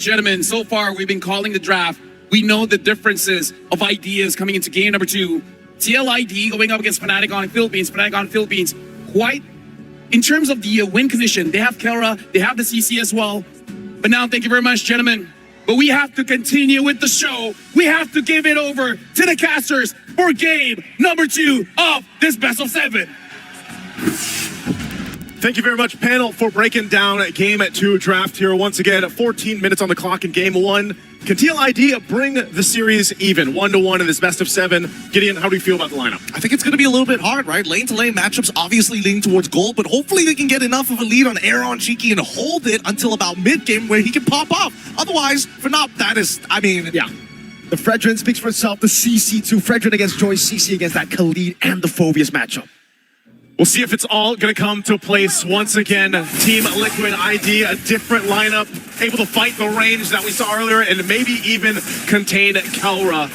gentlemen, so far we've been calling the draft. We know the differences of ideas coming into game number 2. TLID going up against Fnatic Onic Philippines. Fnatic Onic Philippines, quite in terms of the win condition. They have Kelra, they have the CC as well. But now, thank you very much, gentlemen. But we have to continue with the show. We have to give it over to the casters for game number 2 of this best of 7. Thank you very much, panel, for breaking down game 2 draft here. Once again, 14 minutes on the clock in game 1. Can TLID bring the series even, 1-1 in this best of 7? Gideon, how do you feel about the lineup? I think it's going to be a little bit hard, right? Lane-to-lane matchups obviously leaning towards gold, but hopefully they can get enough of a lead on Aaron Cheeky and hold it until about mid-game where he can pop off. Otherwise, for Nop, that is, I mean... Yeah. The Fredrin speaks for itself. The CC2. Fredrin against Joyce, CC against that Khalid and the Phobius matchup. We'll see if it's all going to come to place once again. Team Liquid ID, a different lineup, able to fight the range that we saw earlier and maybe even contain Kelra.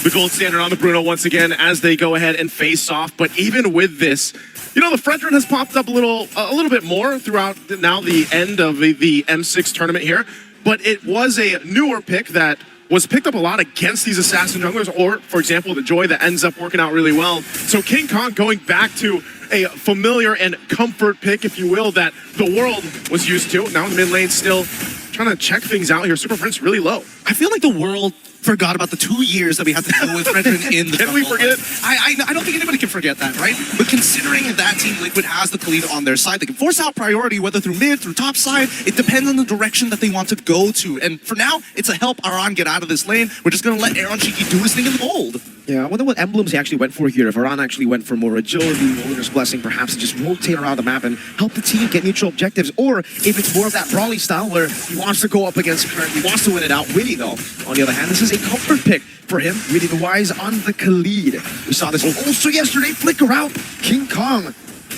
The gold standard on the Bruno once again as they go ahead and face off. But even with this, you know, the Fredrin has popped up a little bit more throughout now the end of the M6 tournament here. But it was a newer pick that was picked up a lot against these assassin junglers, or, for example, the Joy that ends up working out really well. So King Kong going back to a familiar and comfort pick, if you will, that the world was used to. Now in mid lane still trying to check things out here. Super Prince really low. I feel like the world forgot about the 2 years that we had to deal with Fredrin in the Can we forget? I don't think anybody can forget that, right? But considering that Team Liquid has the Khalid on their side, they can force out priority, whether through mid, through top side. It depends on the direction that they want to go to. And for now, it's a help Aran get out of this lane. We're just going to let Aaron Cheeky do his thing in the gold. Yeah, I wonder what emblems he actually went for here. If Aran actually went for more agility, Owner's Blessing, perhaps to just rotate around the map and help the team get neutral objectives. Or if it's more of that brawly style where he wants to go up against Kurt, he wants to win it out. Witty, though, on the other hand, this is a comfort pick for him. Witty the Wise on the Khalid. We saw this also yesterday. Flicker out. King Kong.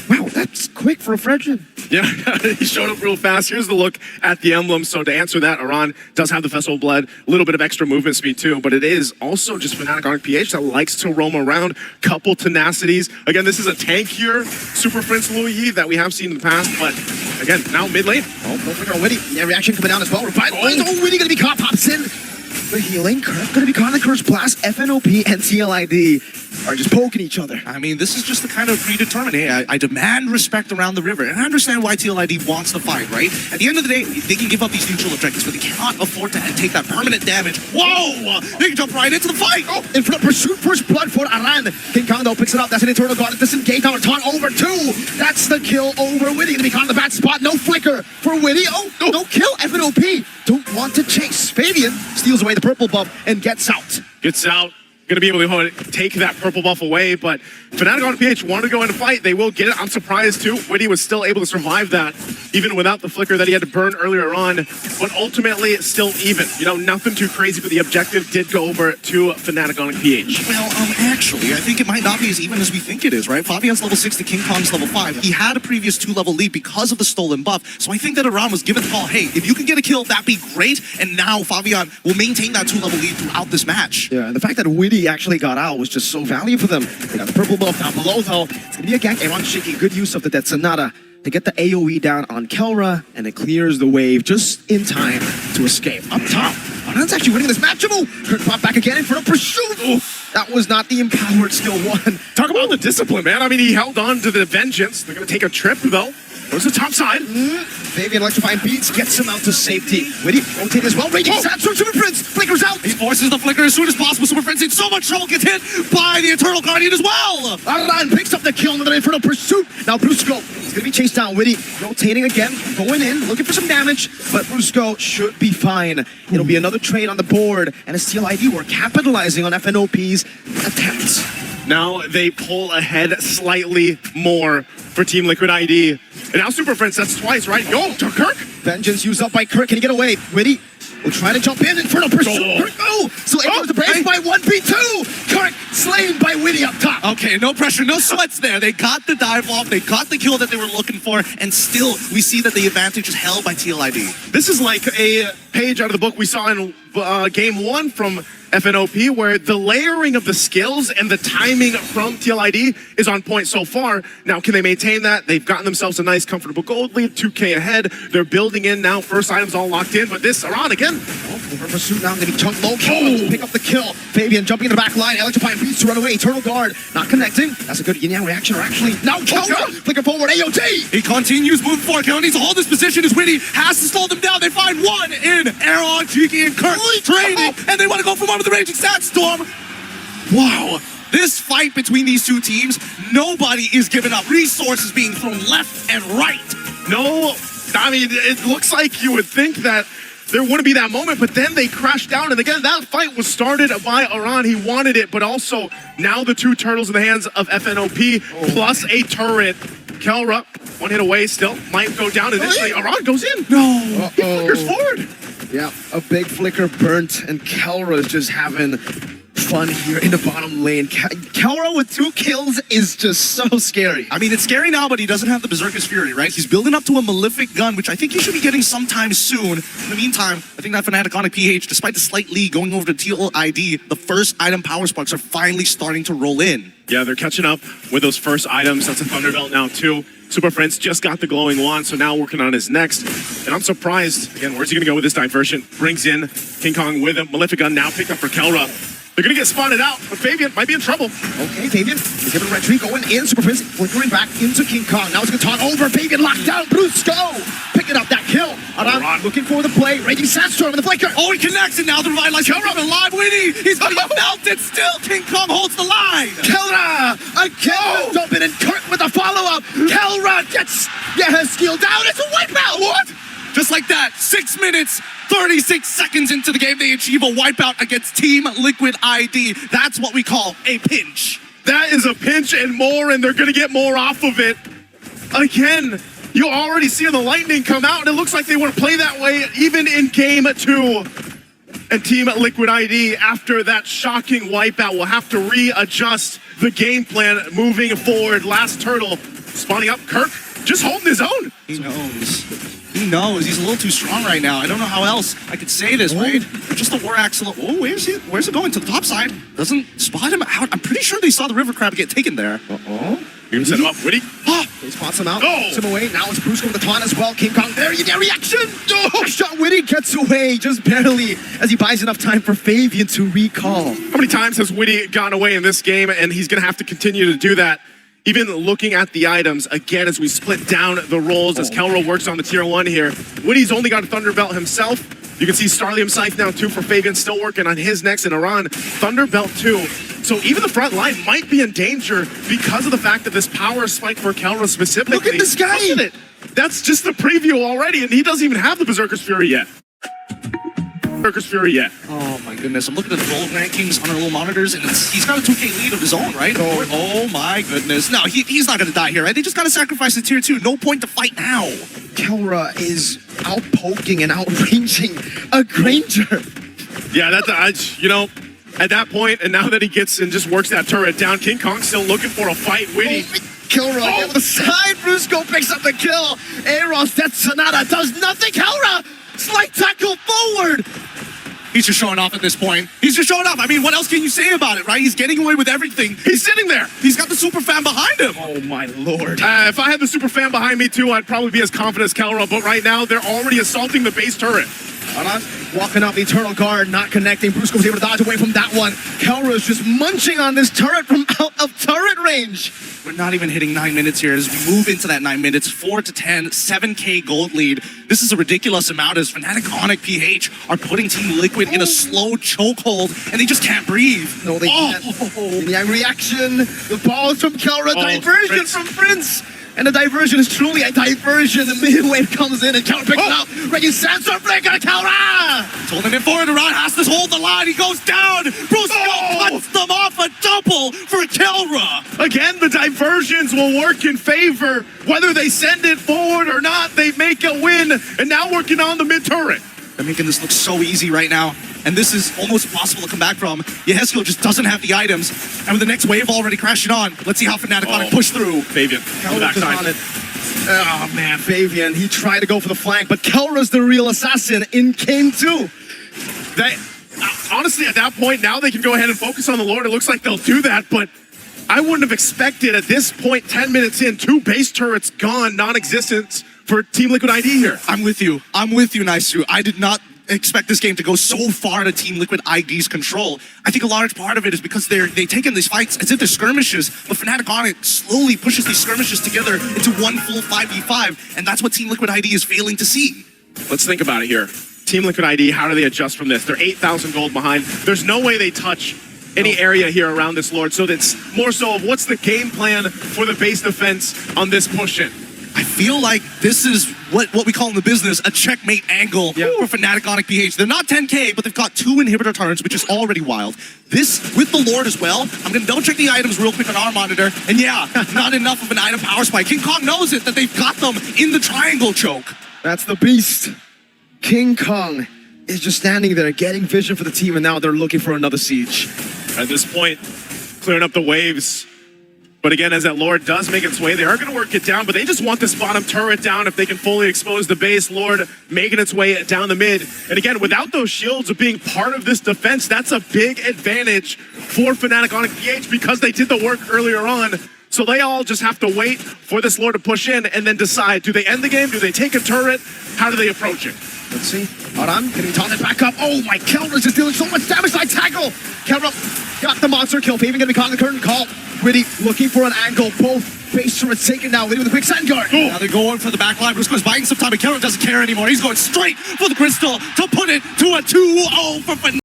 Wow, that's quick for a Fredrin. Yeah, he showed up real fast. Here's the look at the emblem. So to answer that, Aran does have the Festival Blood, a little bit of extra movement speed too, but it is also just Fnatic Onic PH that likes to roam around, couple tenacities. Again, this is a tankier Super Prince Louis that we have seen in the past, but again, now mid lane. Oh, no flicker on Witty. Yeah, reaction coming down as well. Revitalize. Oh, Witty gonna be caught. Pops in. The healing. Kirk gonna be caught in the Curse Blast. FNOP and TLID are just poking each other. I mean, this is just the kind of predetermined, hey, I demand respect around the river. And I understand why TLID wants to fight, right? At the end of the day, they can give up these neutral objectives, but they cannot afford to take that permanent damage. Whoa! They can jump right into the fight! Oh, in front of pursuit, first blood for Aran. King Kong, though, picks it up. That's an internal guard. Disengage our taunt over 2. That's the kill over Witty. Gonna be caught in the bad spot. No flicker for Witty. Oh, no kill. FNOP don't want to chase. Fabian steals away the purple buff and gets out. Gets out. Going to be able to take that purple buff away, but Fnatic Onic PH wanted to go in and fight. They will get it. I'm surprised too. Witty was still able to survive that, even without the flicker that he had to burn earlier on. But ultimately, it's still even. You know, nothing too crazy, but the objective did go over to Fnatic Onic PH. Well, actually, I think it might not be as even as we think it is, right? Fabian's level 60, King Kong's level 5. He had a previous 2-level lead because of the stolen buff. So I think that Aran was given the call, hey, if you can get a kill, that'd be great. And now Fabian will maintain that 2-level lead throughout this match. Yeah, and the fact that Witty actually got out was just so valuable for them. They got the purple buff down below, though. It's gonna be a gank. Aaron Cheeky, good use of the Death Sonata to get the AoE down on Kelra, and it clears the wave just in time to escape. Up top, Aran's actually winning this match. Kurt pop back again in front of pursuit. Ooh, that was not the empowered skill one. Talk about the discipline, man. I mean, he held on to the vengeance. They're gonna take a trip, though. Goes to the top side. Fabian electrifying beats, gets him out to safety. Witty rotate as well. Raging Sands from Super Prince. Flickers out. He forces the flicker as soon as possible. Super Prince in so much trouble, gets hit by the Eternal Guardian as well. Aran picks up the kill with an infernal pursuit. Now Brusco is going to be chased down. Witty rotating again, going in, looking for some damage, but Brusco should be fine. It'll be another trade on the board, and as TLID, we're capitalizing on FNOP's attempts. Now they pull ahead slightly more for Team Liquid ID. And now Super Prince, that's twice, right? Go to Kirk. Vengeance used up by Kirk. Can he get away? Witty will try to jump in. Infernal pursuit. Kirk, oh! So it goes to break by 1v2. Kirk slain by Witty up top. Okay, no pressure, no sweats there. They got the dive off, they got the kill that they were looking for, and still we see that the advantage is held by TLID. This is like a page out of the book we saw in game 1 from FNOP, where the layering of the skills and the timing from TLID is on point so far. Now, can they maintain that? They've gotten themselves a nice, comfortable gold lead, 2K ahead. They're building in now. First items all locked in, but this, Aran again. Over pursuit now, getting chunked low. Pick up the kill. Fabian jumping in the back line. Electrifying beats to run away. Eternal Guard not connecting. That's a good yin-yang reaction. Or actually, now Kelra flicking forward. AOT. He continues moving forward. Kelra needs to hold this position. Is Witty has to slow them down. They find one in Aaron, Cheeky, and Kirk training, and they want to go for one with the Raging Sandstorm. Wow. This fight between these two teams, nobody is giving up. Resources being thrown left and right. No, I mean, it looks like you would think that there wouldn't be that moment, but then they crashed down. And again, that fight was started by Aran. He wanted it, but also now the two turtles in the hands of FNOP plus a turret. Kelra, one hit away still, might go down initially. Aran goes in. No. He flickers forward. Yeah, a big flicker burnt, and Kelra is just having fun here in the bottom lane. Kelra with 2 kills is just so scary. I mean, it's scary now, but he doesn't have the Berserker's Fury, right? He's building up to a Malefic gun, which I think he should be getting sometime soon. In the meantime, I think that Fnatic Onic PH, despite the slight lead going over to TLID, the first item power sparks are finally starting to roll in. Yeah, they're catching up with those first items. That's a Thunderbelt now too. Super Prince just got the glowing wand, so now working on his next. And I'm surprised, again, where's he gonna go with this diversion? Brings in King Kong with him. Malefic gun now picked up for Kelra. They're gonna get spotted out, but Fabian might be in trouble. Okay, Fabian is giving retreat, going in. Super Prince flickering back into King Kong. Now it's gonna talk over. Fabian locked down. Brusco picking up that kill. Aran looking for the play. Raging Sandstorm with the flicker. Oh, he connects it now. The revitalized Kelra alive. Witty, he's gonna get melted still. King Kong holds the line. Kelra again. Jumping in. Kurt with a follow-up. Kelra gets his skill down. It's a wipeout. What? Just like that, 6 minutes, 36 seconds into the game, they achieve a wipeout against Team Liquid ID. That's what we call a pinch. That is a pinch and more, and they're gonna get more off of it. Again, you already see the lightning come out, and it looks like they want to play that way even in Game 2. And Team Liquid ID, after that shocking wipeout, will have to readjust the game plan moving forward. Last turtle spawning up. Kirk just holding his own. He knows. He knows. He's a little too strong right now. I don't know how else I could say this, right? Just the war axle. Oh, where's it? Where's it going? To the top side. Doesn't spot him out. I'm pretty sure they saw the river crab get taken there. You're gonna set him up, Witty. He spots him out. Oh. Puts him away. Now it's Brusco with the taunt as well. King Kong there. You get reaction. Oh, shot. Witty gets away just barely as he buys enough time for Fabian to recall. How many times has Witty gone away in this game, and he's gonna have to continue to do that? Even looking at the items, again, as we split down the roles, as Kelra works on the tier 1 here. Witty's only got a Thunderbelt himself. You can see Starlium Scythe now too for Fabian, still working on his next, and Aran, Thunderbelt too. So even the front line might be in danger because of the fact that this power spike for Kelra specifically. Look at this guy! Look at it. That's just the preview already, and he doesn't even have the Berserker's Fury yet. Oh my goodness, I'm looking at the gold rankings on our little monitors, and he's got a 2K lead of his own, right? Oh my goodness. No, he's not gonna die here, right? They just gotta sacrifice the tier 2. No point to fight now. Kelra is outpoking and outranging a Granger. Yeah, that's, you know, at that point, and now that he gets and just works that turret down, King Kong still looking for a fight. Witty. Kelra on the side. Brusco picks up the kill. Eros, Death Sonata does nothing. Kelra, slight tackle forward. He's just showing off at this point. He's just showing off. I mean, what else can you say about it, right? He's getting away with everything. He's sitting there. He's got the super fan behind him. Oh my lord. If I had the super fan behind me too, I'd probably be as confident as Kelra, but right now they're already assaulting the base turret. Walking out the Eternal Guard, not connecting. Brusco was able to dodge away from that one. Kelra is just munching on this turret from out of turret range. We're not even hitting 9 minutes here as we move into that 9 minutes. 4 to 10, 7K gold lead. This is a ridiculous amount as Fnatic Onic PH are putting Team Liquid in a slow chokehold, and they just can't breathe. No, they can't. Yang reaction. The ball is from Kelra. Diversion from Prince. And the diversion is truly a diversion. The mid-wave comes in and Kelra picks it up. Raging Sandstorm flicker to Kelra. Holding it forward, Aran has to hold the line. He goes down. Brusco cuts them off. A double for Kelra. Again, the diversions will work in favor. Whether they send it forward or not, they make a win. And now working on the mid-turret. They're making this look so easy right now. And this is almost impossible to come back from. Yehezkiel just doesn't have the items. And with the next wave already crashing on, let's see how Fnatic Onic push through. Fabian, on the backside. Oh man, Fabian, he tried to go for the flank, but Kelra's the real assassin in Game 2. honestly, at that point, now they can go ahead and focus on the Lord. It looks like they'll do that, but I wouldn't have expected at this point, 10 minutes in, 2 base turrets gone, non-existent for Team Liquid ID here. I'm with you. I'm with you, Nice. I did not expect this game to go so far to Team Liquid ID's control. I think a large part of it is because they take in these fights as if they're skirmishes, but Fnatic Onic slowly pushes these skirmishes together into one full 5v5, and that's what Team Liquid ID is failing to see. Let's think about it here. Team Liquid ID, how do they adjust from this? They're 8,000 gold behind. There's no way they touch any area here around this Lord, so that's more so of what's the game plan for the base defense on this push-in. I feel like this is what we call in the business a checkmate angle for Fnatic Onic PH. They're not 10k, but they've got 2 inhibitor turrets, which is already wild. This, with the Lord as well, I'm going to double check the items real quick on our monitor, and yeah, not enough of an item power spike. King Kong knows it, that they've got them in the triangle choke. That's the beast. King Kong is just standing there, getting vision for the team, and now they're looking for another siege. At this point, clearing up the waves. But again, as that Lord does make its way, they are going to work it down, but they just want this bottom turret down if they can fully expose the base. Lord making its way down the mid. And again, without those shields of being part of this defense, that's a big advantage for Fnatic Onic PH because they did the work earlier on. So they all just have to wait for this Lord to push in and then decide, do they end the game? Do they take a turret? How do they approach it? Let's see. Aran getting taunted back up. Oh my, Kelra's just dealing so much damage. Side tackle. Kelra got the monster kill. Faven gonna be caught in the curtain call. Really looking for an angle. Both base turrets taken now. Leading with a quick sand guard. Now they're going for the back line. Briscoe's buying some time, but Kelra doesn't care anymore. He's going straight for the crystal to put it to a 2-0 for Fnatic.